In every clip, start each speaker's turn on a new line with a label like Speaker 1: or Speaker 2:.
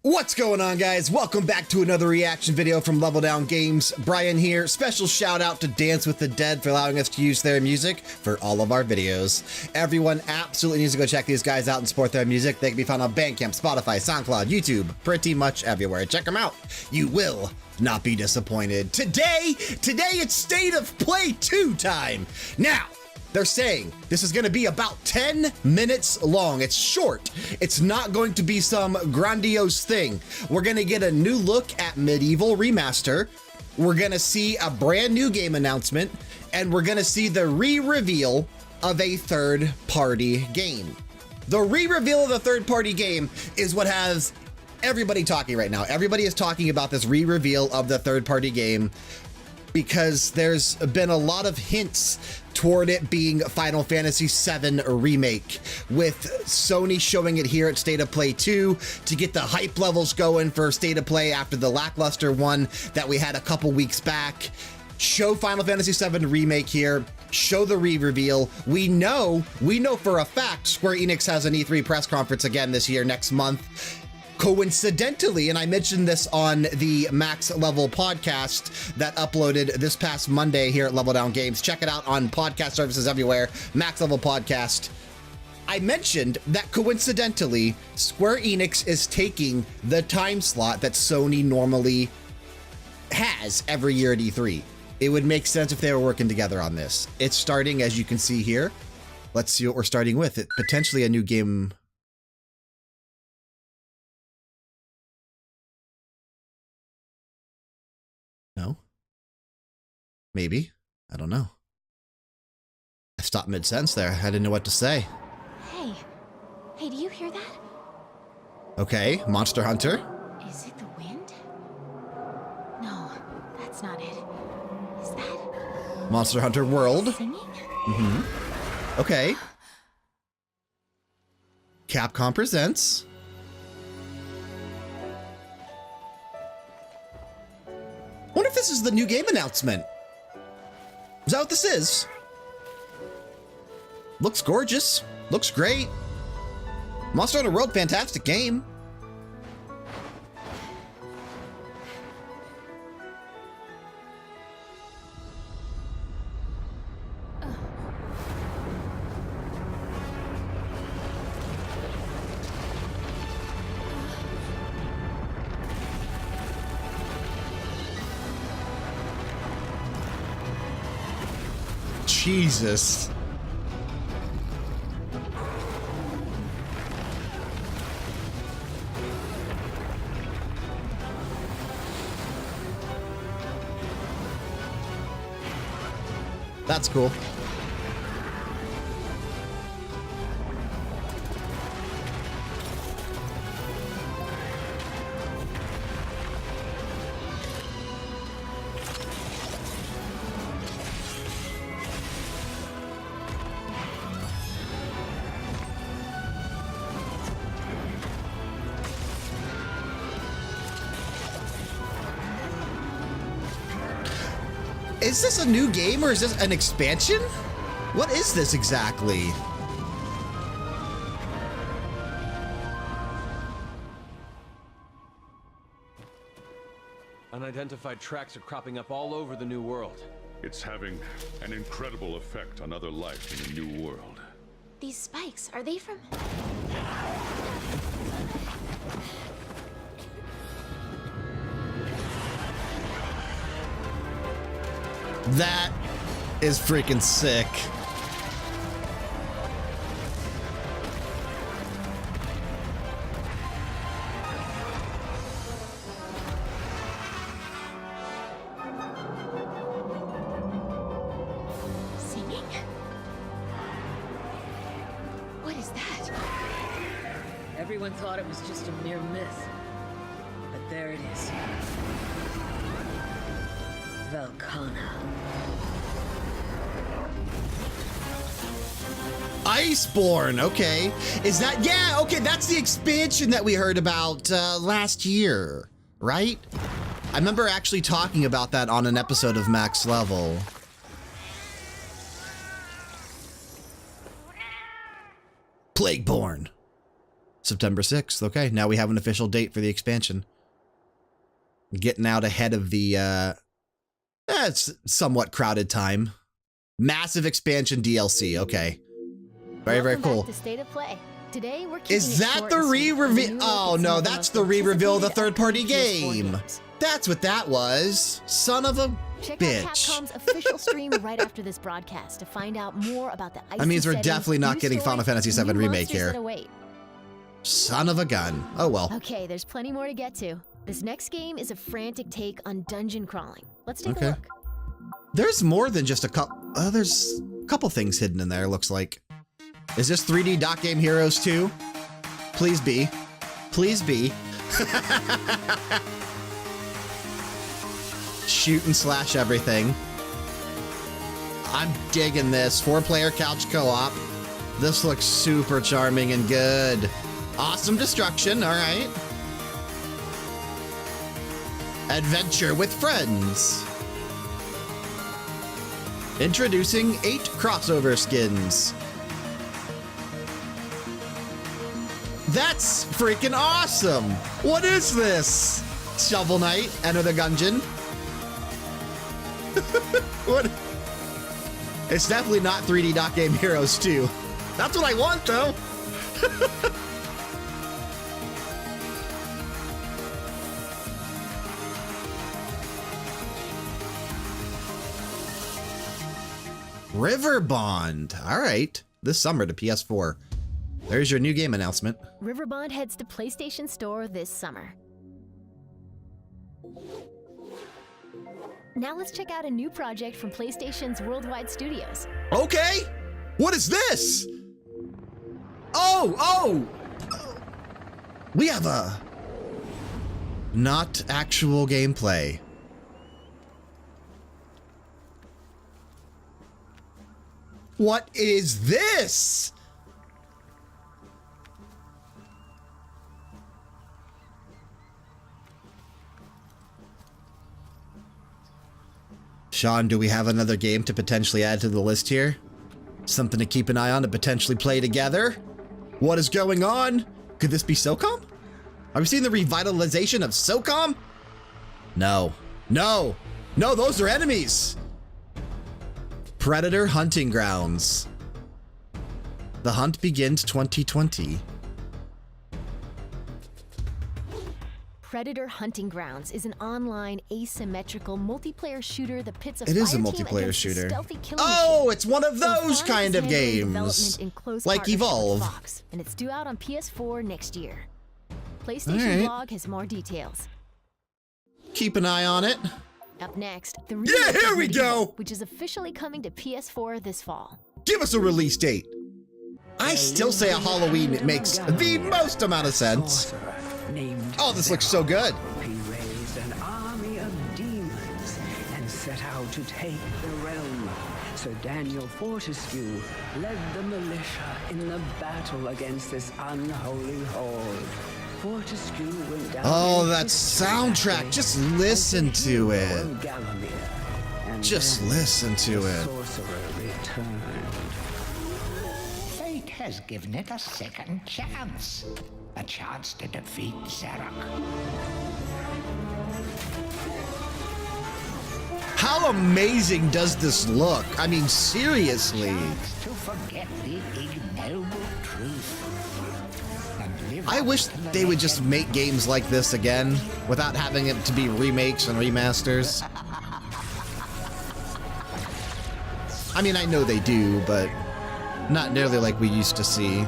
Speaker 1: What's going on, guys? Welcome back to another reaction video from Level Down Games. Brian here. Special shout out to Dance with the Dead for allowing us to use their music for all of our videos. Everyone absolutely needs to go check these guys out and support their music. They can be found on Bandcamp, Spotify, SoundCloud, YouTube, pretty much everywhere. Check them out. You will not be disappointed. Today it's State of Play 2 time. Now, they're saying this is going to be about 10 minutes long. It's short. It's not going to be some grandiose thing. We're going to get a new look at MediEvil Remaster. We're going to see a brand new game announcement, and we're going to see the re-reveal of a third-party game. The re-reveal of the third-party game is what has everybody talking right now. Everybody is talking about this re-reveal of the third-party game because there's been a lot of hints toward it being Final Fantasy VII Remake, with Sony showing it here at State of Play 2 to get the hype levels going for State of Play after the lackluster one that we had a couple weeks back. Show Final Fantasy VII Remake here, show the re-reveal. We know for a fact Square Enix has an E3 press conference again this year, next month. Coincidentally, and I mentioned this on the Max Level podcast that uploaded this past Monday here at Level Down Games. Check it out on podcast services everywhere, Max Level Podcast. I mentioned that coincidentally, Square Enix is taking the time slot that Sony normally has every year at E3. It would make sense if they were working together on this. It's starting, as you can see here. Let's see what we're starting with. It potentially a new game. No? Maybe. I don't know. I stopped mid-sentence there. I didn't know what to say.
Speaker 2: Hey, do you hear that?
Speaker 1: Okay, Monster Hunter.
Speaker 2: Is it the wind? No, that's not it. Is that
Speaker 1: Monster Hunter World.
Speaker 2: singing?
Speaker 1: Okay. Capcom presents. Wonder if this is the new game announcement. Is that what this is? Looks gorgeous. Looks great. Monster Hunter World, fantastic game. Jesus. That's cool. Is this a new game or is this an expansion? What is this exactly?
Speaker 3: Unidentified tracks are cropping up all over the new world.
Speaker 4: It's having an incredible effect on other life in a new world.
Speaker 2: These spikes, are they from...
Speaker 1: That is freaking sick.
Speaker 2: singing? What is that?
Speaker 5: Everyone thought it was just a mere myth. But there it is. Velkhana.
Speaker 1: Iceborne, okay. Is that, yeah, okay, that's the expansion that we heard about last year, right? I remember actually talking about that on an episode of Max Level. Plagueborn. September 6th. Okay, now we have an official date for the expansion. Getting out ahead of the, it's somewhat crowded time. Massive expansion DLC. Okay. Very, very cool.
Speaker 6: To State of Play. Today we're
Speaker 1: Is that the re-reveal? Oh no, that's the re-reveal of the third-party game. That's what that was. Son of a
Speaker 6: Check
Speaker 1: bitch.
Speaker 6: out Capcom's official stream right after this broadcast to find out more about the icy
Speaker 1: That means we're
Speaker 6: settings,
Speaker 1: definitely not
Speaker 6: new
Speaker 1: getting
Speaker 6: story,
Speaker 1: Final Fantasy
Speaker 6: and
Speaker 1: VII
Speaker 6: new
Speaker 1: Remake
Speaker 6: monsters
Speaker 1: here.
Speaker 6: that await.
Speaker 1: Son of a gun. Oh well.
Speaker 6: Okay, there's plenty more to get to. This next game is a frantic take on dungeon crawling. Let's take a look.
Speaker 1: There's more than just a couple. There's a couple things hidden in there, looks like. Is this 3D Dot Game Heroes 2? Please be. Please be. Shoot and slash everything. I'm digging this. 4-player couch co-op. This looks super charming and good. Awesome destruction, all right. Adventure with friends. Introducing 8 crossover skins. That's freaking awesome! What is this? Shovel Knight, Enter the Gungeon. What? It's definitely not 3D Dot Game Heroes 2. That's what I want, though. Riverbond. All right. This summer to PS4. There's your new game announcement.
Speaker 6: Riverbond heads to PlayStation Store this summer. Now let's check out a new project from PlayStation's Worldwide Studios.
Speaker 1: Okay. What is this? Oh. We have a not actual gameplay. What is this? Sean, do we have another game to potentially add to the list here? Something to keep an eye on to potentially play together? What is going on? Could this be SOCOM? Are we seeing the revitalization of SOCOM? No. No. No, those are enemies. Predator Hunting Grounds. The hunt begins 2020.
Speaker 6: Predator Hunting Grounds is an online asymmetrical multiplayer shooter that pits a
Speaker 1: It is a
Speaker 6: fire team
Speaker 1: multiplayer
Speaker 6: against
Speaker 1: shooter.
Speaker 6: a stealthy killing
Speaker 1: Oh,
Speaker 6: machine.
Speaker 1: it's one of those
Speaker 6: So
Speaker 1: kind of
Speaker 6: Fox is handling
Speaker 1: games.
Speaker 6: development in close
Speaker 1: Like
Speaker 6: partnership with
Speaker 1: Evolve.
Speaker 6: Fox, and it's due out on PS4 next year. PlayStation
Speaker 1: All right.
Speaker 6: Blog has more details.
Speaker 1: Keep an eye on it.
Speaker 6: Up next, the
Speaker 1: Yeah,
Speaker 6: remake
Speaker 1: here
Speaker 6: of
Speaker 1: we
Speaker 6: MediEvil,
Speaker 1: go.
Speaker 6: which is officially coming to PS4 this fall.
Speaker 1: Give us a release date. I still say a Halloween makes the most amount of sense. Oh, this looks so good.
Speaker 7: He raised an army of demons and set out to take the realm. Sir Daniel Fortescue led the militia in the battle against this unholy horde. Fortescue went down.
Speaker 1: Oh,
Speaker 7: in
Speaker 1: that
Speaker 7: history
Speaker 1: soundtrack.
Speaker 7: as
Speaker 1: Just
Speaker 7: the
Speaker 1: listen to
Speaker 7: hero
Speaker 1: it.
Speaker 7: of Gallowmere. And
Speaker 1: Just
Speaker 7: then
Speaker 1: listen to
Speaker 7: the
Speaker 1: it.
Speaker 7: sorcerer returned.
Speaker 8: Fate has given it a second chance. A chance to defeat Zarok.
Speaker 1: How amazing does this look? I mean, seriously.
Speaker 8: Chance to forget the ignoble truth. And live
Speaker 1: I
Speaker 8: up
Speaker 1: wish
Speaker 8: to the
Speaker 1: they would just
Speaker 8: legend.
Speaker 1: make games like this again without having it to be remakes and remasters. I mean, I know they do, but not nearly like we used to see.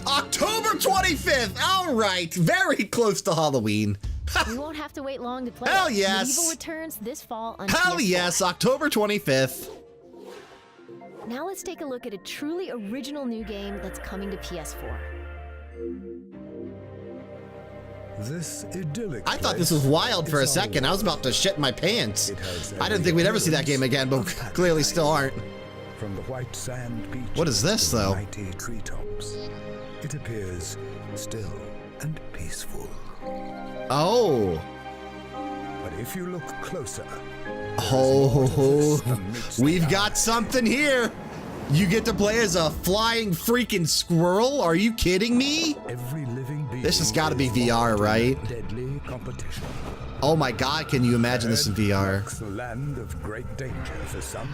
Speaker 1: October 25th! All right, very close to Halloween.
Speaker 6: We won't have to wait long to play.
Speaker 1: Hell
Speaker 6: it.
Speaker 1: yes.
Speaker 6: MediEvil returns this fall on
Speaker 1: Hell
Speaker 6: PS4.
Speaker 1: yes, October 25th.
Speaker 6: Now let's take a look at a truly original new game that's coming to PS4.
Speaker 9: This idyllic
Speaker 1: I thought this was wild for a second. I was about to shit my pants. I didn't think we'd ever see that game again, but clearly still aren't.
Speaker 9: From the white sand beaches
Speaker 1: What is this,
Speaker 9: to the
Speaker 1: though?
Speaker 9: mighty treetops, it appears still and peaceful.
Speaker 1: Oh.
Speaker 9: But if you look closer,
Speaker 1: Oh,
Speaker 9: amidst
Speaker 1: we've
Speaker 9: the
Speaker 1: got something here. You get to play as a flying freaking squirrel? Are you kidding me?
Speaker 9: every living being
Speaker 1: This has got to be
Speaker 9: is
Speaker 1: VR,
Speaker 9: brought to
Speaker 1: right?
Speaker 9: Deadly competition.
Speaker 1: Oh my God, can you imagine this in VR?
Speaker 9: It's the land of great danger for some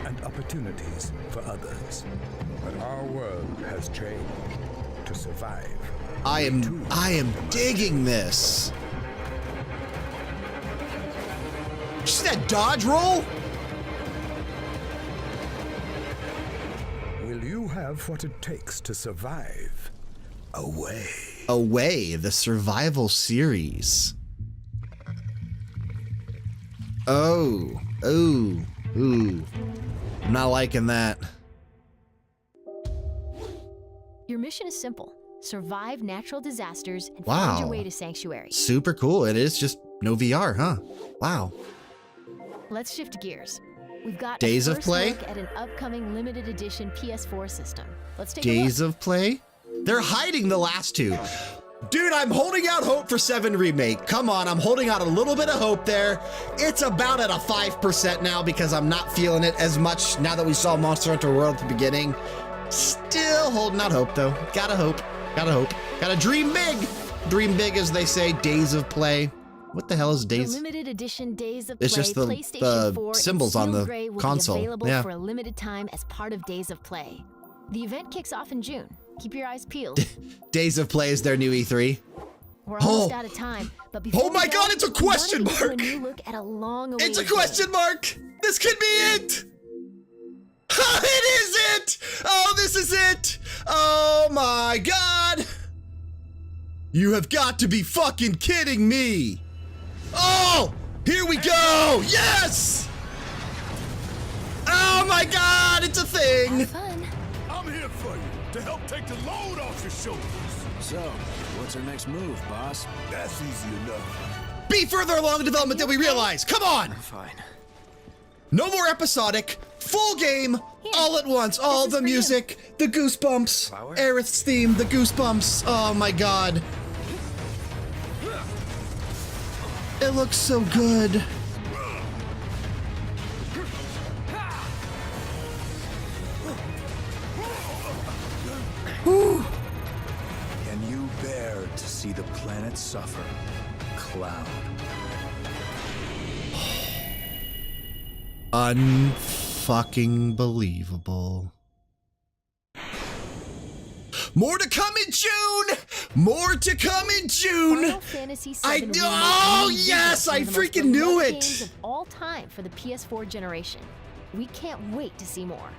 Speaker 9: and opportunities for others. But our world has changed to survive.
Speaker 1: I am digging this. See that dodge roll?
Speaker 9: Will you have what it takes to survive? Away.
Speaker 1: Away, the survival series. Oh, ooh. I'm not liking that.
Speaker 6: Your mission is simple. Survive natural disasters and
Speaker 1: Wow.
Speaker 6: find your way to Sanctuary.
Speaker 1: Super cool. It is just no VR, huh? Wow.
Speaker 6: Let's shift gears. We've got
Speaker 1: Days
Speaker 6: a
Speaker 1: of
Speaker 6: first
Speaker 1: Play?
Speaker 6: look at an upcoming limited edition PS4 system. Let's take
Speaker 1: Days
Speaker 6: a look.
Speaker 1: of Play? They're hiding the last two. Dude, I'm holding out hope for 7 Remake. Come on, I'm holding out a little bit of hope there. It's about at a 5% now because I'm not feeling it as much now that we saw Monster Hunter World at the beginning. Still holding out hope though. Gotta hope. Gotta hope. Gotta dream big. Dream big, as they say. Days of Play. What the hell is
Speaker 6: The
Speaker 1: Days?
Speaker 6: limited edition Days of
Speaker 1: It's
Speaker 6: Play
Speaker 1: just the-
Speaker 6: PlayStation
Speaker 1: the
Speaker 6: 4 and
Speaker 1: symbols on
Speaker 6: Steel
Speaker 1: the
Speaker 6: Grey will
Speaker 1: console.
Speaker 6: be available
Speaker 1: Yeah.
Speaker 6: for a limited time as part of Days of Play. The event kicks off in June. Keep your eyes peeled.
Speaker 1: Days of Play is their new E3.
Speaker 6: We're almost out of time, but before
Speaker 1: Oh
Speaker 6: we
Speaker 1: my
Speaker 6: go,
Speaker 1: God, it's a
Speaker 6: we wanna
Speaker 1: question
Speaker 6: give you
Speaker 1: mark.
Speaker 6: A new look at a long-awaited
Speaker 1: It's a
Speaker 6: game.
Speaker 1: question mark. This could be it. It is it. Oh, this is it. Oh my God. You have got to be fucking kidding me. Oh, here we go. Yes. Oh my God, it's a thing.
Speaker 6: Have fun.
Speaker 4: I'm here for you to help take the load off your shoulders.
Speaker 10: So, what's our next move, boss?
Speaker 4: That's easy enough.
Speaker 1: Be further along in development than we realize. Come on.
Speaker 10: Fine.
Speaker 1: No more episodic. Full game, all at once. All
Speaker 6: is
Speaker 1: the
Speaker 6: for you.
Speaker 1: music, the goosebumps, Aerith's theme, the goosebumps. Oh my God. It looks so good. Whew.
Speaker 10: Can you bear to see the planet suffer? Cloud.
Speaker 1: Unfucking believable. More to come in June! More to come in June!
Speaker 6: Final Fantasy VII
Speaker 1: I
Speaker 6: Remake
Speaker 1: know! Oh,
Speaker 6: is
Speaker 1: yes! I
Speaker 6: one of the most
Speaker 1: freaking knew
Speaker 6: beloved
Speaker 1: it!
Speaker 6: games of all time for the PS4 generation. We can't wait to see more.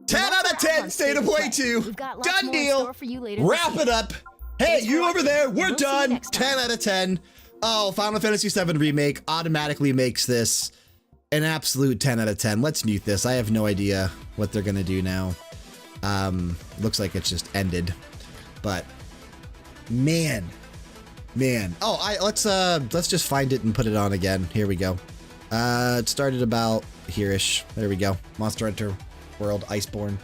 Speaker 1: 10 out of 10, State of Play 2.
Speaker 6: We've got lots
Speaker 1: Done
Speaker 6: more in
Speaker 1: deal.
Speaker 6: store for you later
Speaker 1: Wrap
Speaker 6: this
Speaker 1: it
Speaker 6: year.
Speaker 1: up. Hey,
Speaker 6: Thanks for
Speaker 1: you over
Speaker 6: watching.
Speaker 1: there, we're
Speaker 6: We'll see you
Speaker 1: done.
Speaker 6: next time.
Speaker 1: 10 out of 10. Oh, Final Fantasy VII Remake automatically makes this an absolute 10 out of 10. Let's mute this. I have no idea what they're going to do now. Looks like it's just ended. But man. Oh, let's just find it and put it on again. Here we go. It started about here-ish. There we go. Monster Hunter World Iceborne.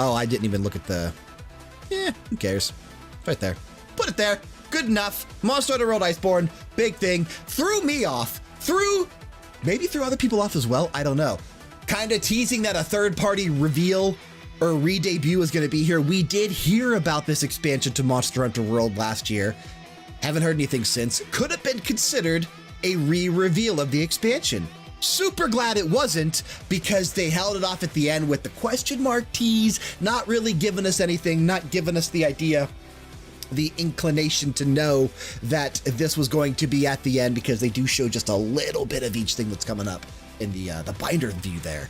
Speaker 1: Oh, I didn't even look at the... who cares? It's right there. Put it there. Good enough. Monster Hunter World Iceborne. Big thing. Threw me off. Maybe threw other people off as well. I don't know. Kind of teasing that a third-party reveal or re-debut is going to be here. We did hear about this expansion to Monster Hunter World last year. Haven't heard anything since. Could have been considered a re-reveal of the expansion. Super glad it wasn't, because they held it off at the end with the question mark tease, not really giving us anything, not giving us the idea, the inclination to know that this was going to be at the end, because they do show just a little bit of each thing that's coming up in the binder view there.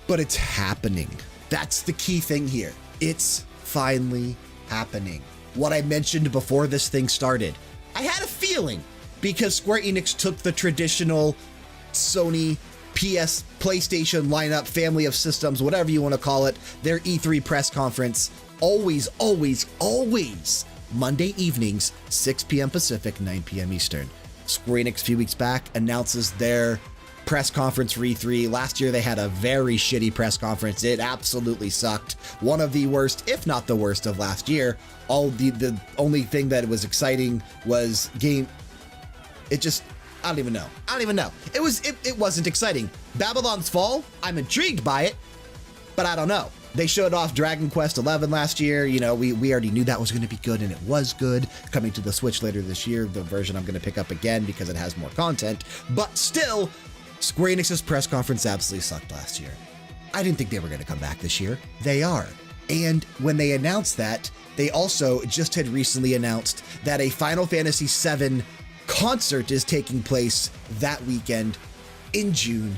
Speaker 1: But it's happening. That's the key thing here. It's finally happening. What I mentioned before this thing started, I had a feeling, because Square Enix took the traditional Sony, PlayStation lineup, family of systems, whatever you want to call it, their E3 press conference, always, always, always Monday evenings, 6 p.m. Pacific, 9 p.m. Eastern. Square Enix a few weeks back announces their press conference for E3. Last year they had a very shitty press conference. It absolutely sucked. One of the worst, if not the worst, of last year. The only thing that was exciting was game. It just, I don't even know. It wasn't exciting. Babylon's Fall, I'm intrigued by it, but I don't know. They showed off Dragon Quest XI last year. You know, we already knew that was going to be good, and it was good. Coming to the Switch later this year, the version I'm going to pick up again because it has more content. But still, Square Enix's press conference absolutely sucked last year. I didn't think they were going to come back this year. They are. And when they announced that, they also just had recently announced that a Final Fantasy VII concert is taking place that weekend in June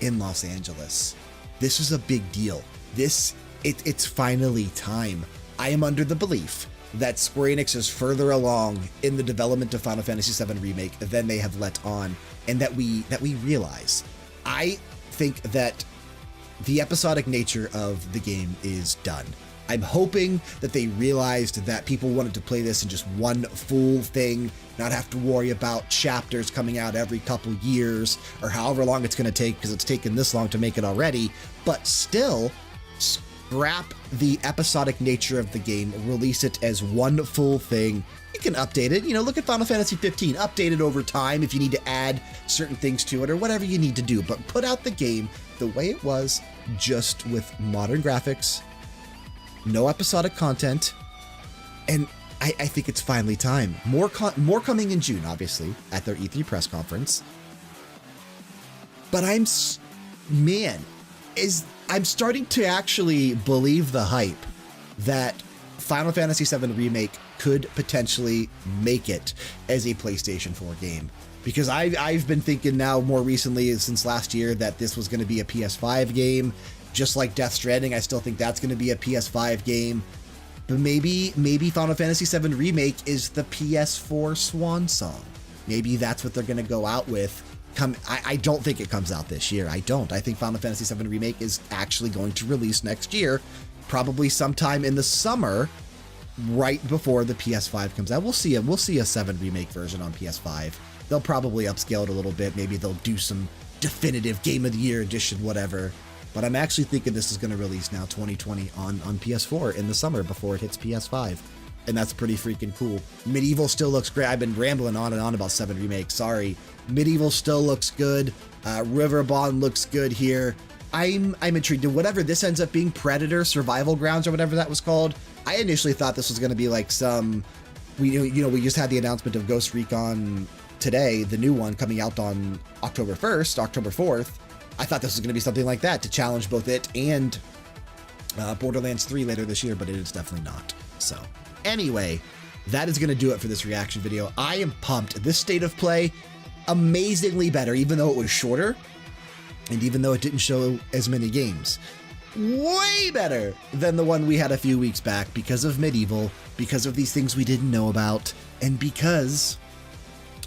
Speaker 1: in Los Angeles. This is a big deal. It's finally time. I am under the belief that Square Enix is further along in the development of Final Fantasy VII Remake than they have let on, and that we realize. I think that the episodic nature of the game is done. I'm hoping that they realized that people wanted to play this in just one full thing, not have to worry about chapters coming out every couple years or however long it's going to take, because it's taken this long to make it already. But still, scrap the episodic nature of the game, release it as one full thing. You can update it. You know, look at Final Fantasy 15, update it over time if you need to add certain things to it or whatever you need to do. But put out the game the way it was, just with modern graphics, no episodic content, and I think it's finally time. More coming in June, obviously, at their E3 press conference. But I'm starting to actually believe the hype that Final Fantasy VII Remake could potentially make it as a PlayStation 4 game. Because I've been thinking now more recently, since last year, that this was going to be a PS5 game. Just like Death Stranding, I still think that's going to be a PS5 game. But maybe Final Fantasy VII Remake is the PS4 swan song. Maybe that's what they're going to go out with. I don't think it comes out this year. I don't. I think Final Fantasy VII Remake is actually going to release next year, probably sometime in the summer, right before the PS5 comes out. We'll see a 7 Remake version on PS5. They'll probably upscale it a little bit. Maybe they'll do some definitive Game of the Year edition, whatever. But I'm actually thinking this is going to release now 2020 on PS4 in the summer before it hits PS5. And that's pretty freaking cool. MediEvil still looks great. I've been rambling on and on about 7 Remake. Sorry. MediEvil still looks good. Riverbond looks good here. I'm intrigued. Whatever this ends up being, Predator Survival Grounds or whatever that was called. I initially thought this was going to be like some... We just had the announcement of Ghost Recon today, the new one coming out on October 1st, October 4th. I thought this was going to be something like that to challenge both it and Borderlands 3 later this year, but it is definitely not. So anyway, that is going to do it for this reaction video. I am pumped. This state of play, amazingly better, even though it was shorter and even though it didn't show as many games. Way better than the one we had a few weeks back because of MediEvil, because of these things we didn't know about, and because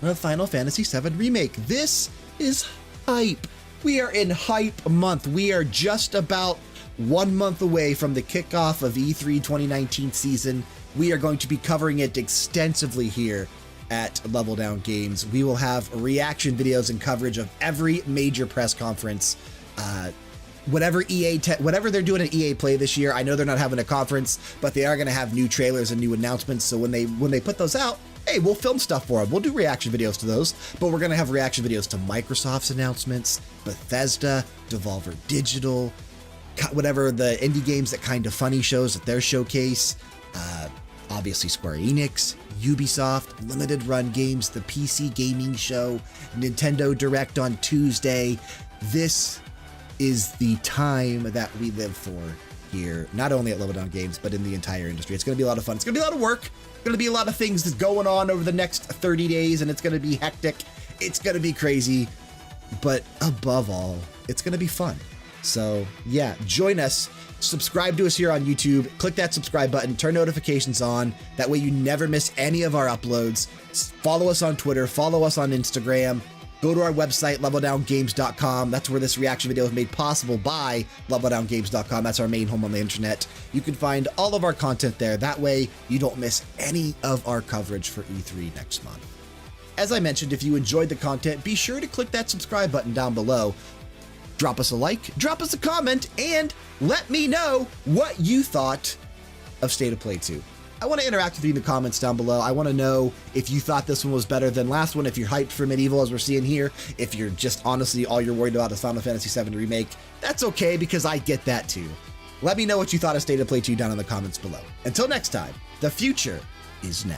Speaker 1: of Final Fantasy VII Remake. This is hype. We are in hype month. We are just about 1 month away from the kickoff of E3 2019 season. We are going to be covering it extensively here at Level Down Games. We will have reaction videos and coverage of every major press conference. Whatever they're doing at EA Play this year, I know they're not having a conference, but they are going to have new trailers and new announcements. So when they put those out, hey, we'll film stuff for them. We'll do reaction videos to those, but we're going to have reaction videos to Microsoft's announcements, Bethesda, Devolver Digital, whatever the indie games that Kind of Funny shows at their showcase, obviously Square Enix, Ubisoft, Limited Run Games, the PC Gaming Show, Nintendo Direct on Tuesday. This is the time that we live for here, not only at Level Down Games, but in the entire industry. It's going to be a lot of fun. It's going to be a lot of work. It's going to be a lot of things that's going on over the next 30 days, and it's going to be hectic. It's going to be crazy. But above all, it's going to be fun. So yeah, join us. Subscribe to us here on YouTube. Click that subscribe button. Turn notifications on. That way you never miss any of our uploads. Follow us on Twitter. Follow us on Instagram. go to our website, leveldowngames.com. That's where this reaction video is made possible by leveldowngames.com. That's our main home on the internet. You can find all of our content there. That way you don't miss any of our coverage for E3 next month. As I mentioned, if you enjoyed the content, be sure to click that subscribe button down below. Drop us a like, drop us a comment, and let me know what you thought of State of Play 2. I want to interact with you in the comments down below. I want to know if you thought this one was better than last one, if you're hyped for MediEvil as we're seeing here, if you're just honestly all you're worried about is Final Fantasy VII Remake. That's okay, because I get that too. Let me know what you thought of State of Play 2 down in the comments below. Until next time, the future is now.